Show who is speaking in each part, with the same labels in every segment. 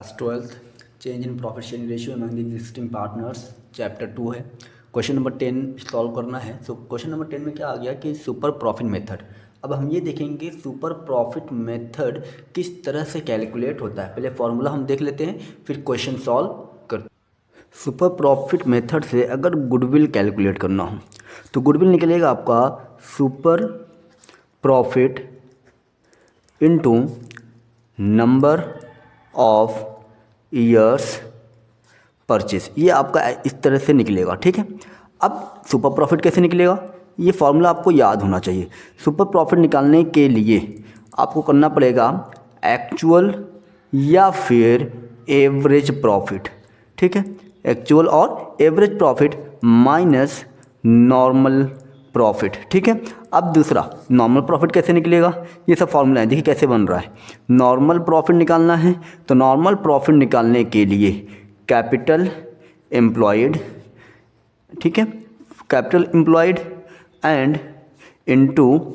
Speaker 1: Class 12th change in profit sharing ratio among the existing partners chapter 2 है। Question number 10 solve करना है। So question number 10 में क्या आ गया कि सुपर प्रॉफिट मेथड। अब हम ये देखेंगे सुपर प्रॉफिट मेथड किस तरह से कैलकुलेट होता है। पहले फॉर्मूला हम देख लेते हैं, फिर क्वेश्चन सॉल्व करते हैं। सुपर प्रॉफिट मेथड से अगर गुडविल कैलकुलेट करना हो तो गुडविल निकलेगा आपका super profit into number of years purchase. ये आपका इस तरह से निकलेगा, ठीक है। अब सुपर प्रॉफिट कैसे निकलेगा, ये फॉर्मूला आपको याद होना चाहिए। सुपर प्रॉफिट निकालने के लिए आपको करना पड़ेगा एक्चुअल या फिर एवरेज प्रॉफिट, ठीक है। एक्चुअल और average profit minus normal profit, ठीक है। अब दूसरा नॉर्मल प्रॉफिट कैसे निकलेगा, ये सब फॉर्मूला है, देखिए कैसे बन रहा है। नॉर्मल प्रॉफिट निकालना है तो नॉर्मल प्रॉफिट निकालने के लिए कैपिटल एम्प्लॉयड, ठीक है, capital employed and into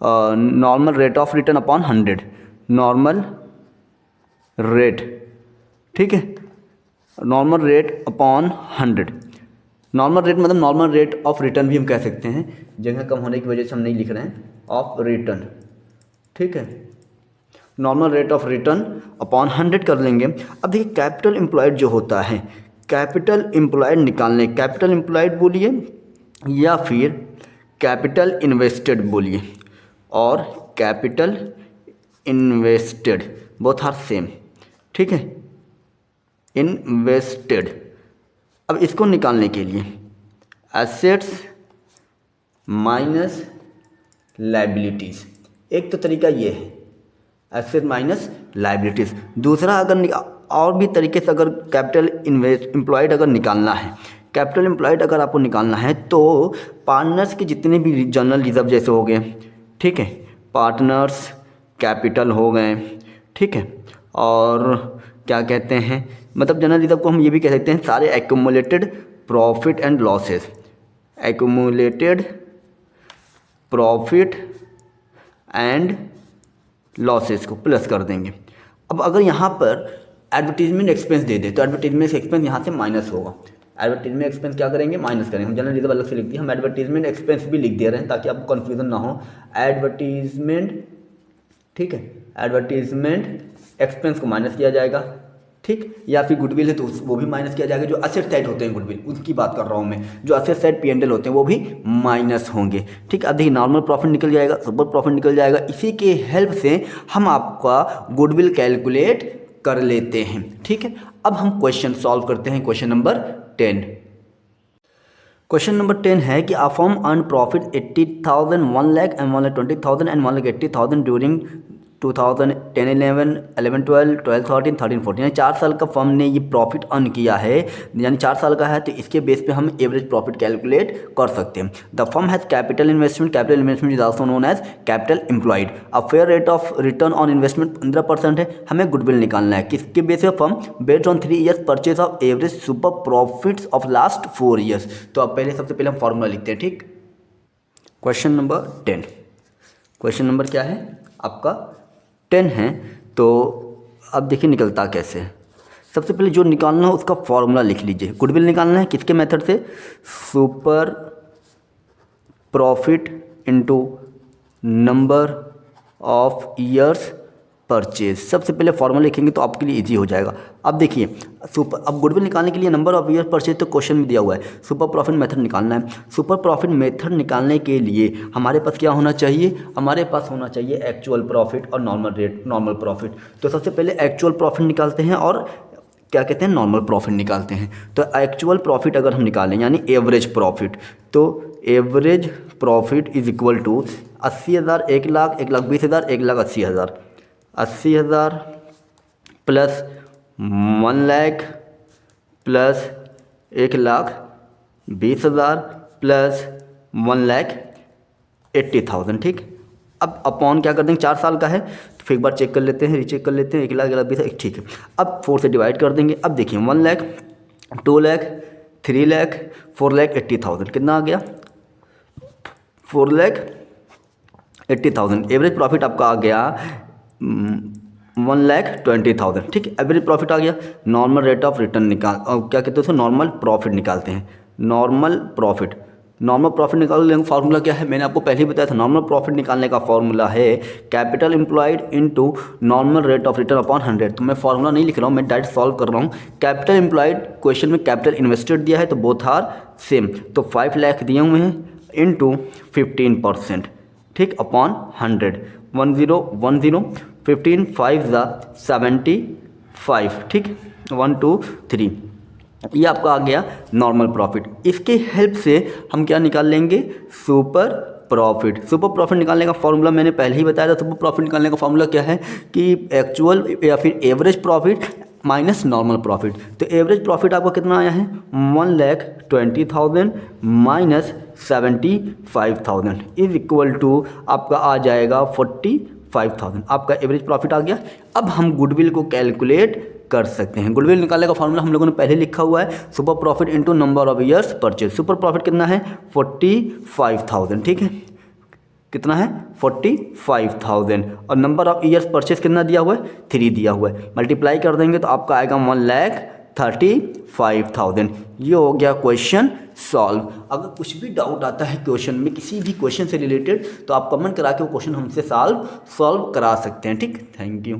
Speaker 1: normal rate of return upon 100, normal rate, ठीक है, normal rate upon 100। Normal rate मतलब नॉर्मल रेट ऑफ रिटर्न भी हम कह सकते हैं, जगह कम होने की वजह से हम नहीं लिख रहे हैं, ऑफ रिटर्न, ठीक है। Normal rate of return upon 100 कर लेंगे। अब देखिए कैपिटल एम्प्लॉयड जो होता है, कैपिटल एम्प्लॉयड निकालने, कैपिटल एम्प्लॉयड बोलिए या फिर कैपिटल इन्वेस्टेड बोलिए, और capital invested both are same, ठीक है, इन्वेस्टेड। अब इसको निकालने के लिए एसेट्स माइनस लायबिलिटीज़, एक तो तरीका ये है एसेट माइनस लायबिलिटीज़। दूसरा अगर और भी तरीके से अगर कैपिटल एम्प्लॉयड अगर निकालना है, कैपिटल एम्प्लॉयड अगर आपको निकालना है तो पार्टनर्स के जितने भी जनरल रिजर्व जैसे हो गए, ठीक है, पार्टनर्स कैपिटल हो गए, ठीक है, और क्या कहते हैं, मतलब जनरल रिजर्व को हम ये भी कह सकते हैं सारे accumulated profit and losses, accumulated profit and losses को प्लस कर देंगे। अब अगर यहाँ पर एडवर्टीजमेंट एक्सपेंस दे दे तो एडवर्टीजमेंट एक्सपेंस यहाँ से माइनस होगा। एडवर्टीजमेंट एक्सपेंस क्या करेंगे, माइनस करेंगे। हम जनरल रिजर्व अलग से लिख दिए, हम एडवर्टीजमेंट एक्सपेंस भी लिख दे रहे हैं ताकि आपको कन्फ्यूजन ना हो। एडवर्टीजमेंट, ठीक है, एडवर्टीजमेंट एक्सपेंस को माइनस किया जाएगा, ठीक, या फिर गुडविल है तो वो भी माइनस किया जाएगा। जो असेट साइड होते हैं गुडविल उसकी बात कर रहा हूँ मैं, जो असेट साइड P&L होते हैं वो भी माइनस होंगे, ठीक। अब देखिए नॉर्मल प्रॉफिट निकल जाएगा, सुपर प्रॉफिट निकल जाएगा। इसी के हेल्प से हम आपका गुडविल कैलकुलेट कर लेते हैं, ठीक है। अब हम क्वेश्चन सॉल्व करते हैं, क्वेश्चन नंबर 10। क्वेश्चन नंबर 10 है कि a firm earn profit 80,000, 1 lakh and 1,20,000 and 1,80,000 during 2010, 11, 11, 12, 12, 13, 13, 14, यानी 4 साल का फर्म ने ये प्रॉफिट अर्न किया है, यानी 4 साल का है, तो इसके बेस पे हम एवरेज प्रॉफिट कैलकुलेट कर सकते हैं। The firm has capital investment is also known as capital employed. A fair rate of return on investment 15% है। हमें गुडविल निकालना है, किसके बेस पे, firm based on 3 years purchase of average super profits of last 4 years. तो अब पहले सबसे पहले हम फॉर्मूला लिखते हैं, ठीक। क्वेश्चन नंबर 10, क्वेश्चन नंबर क्या है आपका 10 है। तो अब देखिए निकलता कैसे है। सबसे पहले जो निकालना है उसका फॉर्मूला लिख लीजिए। गुडविल निकालना है किसके मेथड से, super profit into number of years purchase. सबसे पहले फॉर्मूला लिखेंगे तो आपके लिए इजी हो जाएगा। अब देखिए अब गुडविल निकालने के लिए नंबर ऑफ ईयर परचेज तो क्वेश्चन में दिया हुआ है, सुपर प्रॉफिट मेथड निकालना है। सुपर प्रॉफिट मेथड निकालने के लिए हमारे पास क्या होना चाहिए, हमारे पास होना चाहिए एक्चुअल प्रॉफिट और नॉर्मल रेट, नॉर्मल प्रॉफिट। तो सबसे पहले एक्चुअल प्रॉफिट निकालते हैं और क्या कहते हैं, नॉर्मल प्रॉफिट निकालते हैं। तो एक्चुअल प्रॉफिट अगर हम निकालें यानी एवरेज प्रॉफिट, तो average profit is equal to 80,000, 1 lakh, 1,20,000, 1,80,000, 80,000 plus 1 lakh plus 1,20,000 plus 1,80,000, ठीक। अब अपॉन क्या कर देंगे, 4 साल का है तो फिर एक बार चेक कर लेते हैं, रीचेक कर लेते हैं, 1 लाख 1,20,000, ठीक है। अब 4 से डिवाइड कर देंगे। अब देखिए 1 लाख, 2 लाख, 3 लाख, 4,80,000 कितना आ गया, 4,80,000। एवरेज प्रॉफिट आपका आ गया 1,20,000, ठीक है। एवरेज प्रॉफिट आ गया। नॉर्मल रेट ऑफ रिटर्न निकाल, और क्या कहते हैं उसको, नॉर्मल प्रॉफिट निकालते हैं। नॉर्मल प्रॉफिट निकालने का फार्मूला क्या है, मैंने आपको पहले ही बताया था। नॉर्मल प्रॉफिट निकालने का फार्मूला है capital employed into normal rate of return upon 100। तो मैं फार्मूला नहीं लिख रहा हूँ, मैं डायरेक्ट सॉल्व कर रहा हूँ। कैपिटल एम्प्लॉयड, क्वेश्चन में कैपिटल इन्वेस्टेड दिया है तो बोथ आर सेम, तो 5 लाख दिए हुए हैं इनटू 15%, ठीक, अपॉन 100। 1010 15 5 75, ठीक, 1 2 3। ये आपका आ गया नॉर्मल प्रॉफिट। इसके हेल्प से हम क्या निकाल लेंगे, सुपर प्रॉफिट। सुपर प्रॉफिट निकालने का फॉर्मूला मैंने पहले ही बताया था। सुपर प्रॉफिट निकालने का फॉर्मूला क्या है कि एक्चुअल या फिर average profit minus normal profit. तो एवरेज प्रॉफिट आपका कितना आया है, 1,20,000 माइनस 75,000 इज इक्वल टू आपका आ जाएगा 45,000। आपका एवरेज प्रॉफिट आ गया। अब हम गुडविल को कैलकुलेट कर सकते हैं। गुडविल निकालने का फॉर्मूला हम लोगों ने पहले लिखा हुआ है, super profit into number of years purchase. Super profit कितना है, 45,000, ठीक है, कितना है 45,000, और नंबर ऑफ ईयर्स परचेज कितना दिया हुआ है, 3 दिया हुआ है। मल्टीप्लाई कर देंगे तो आपका आएगा 1,35,000। ये हो गया क्वेश्चन सॉल्व। अगर कुछ भी डाउट आता है क्वेश्चन में, किसी भी क्वेश्चन से रिलेटेड, तो आप कमेंट करा के वो क्वेश्चन हमसे सॉल्व करा सकते हैं, ठीक। Thank you.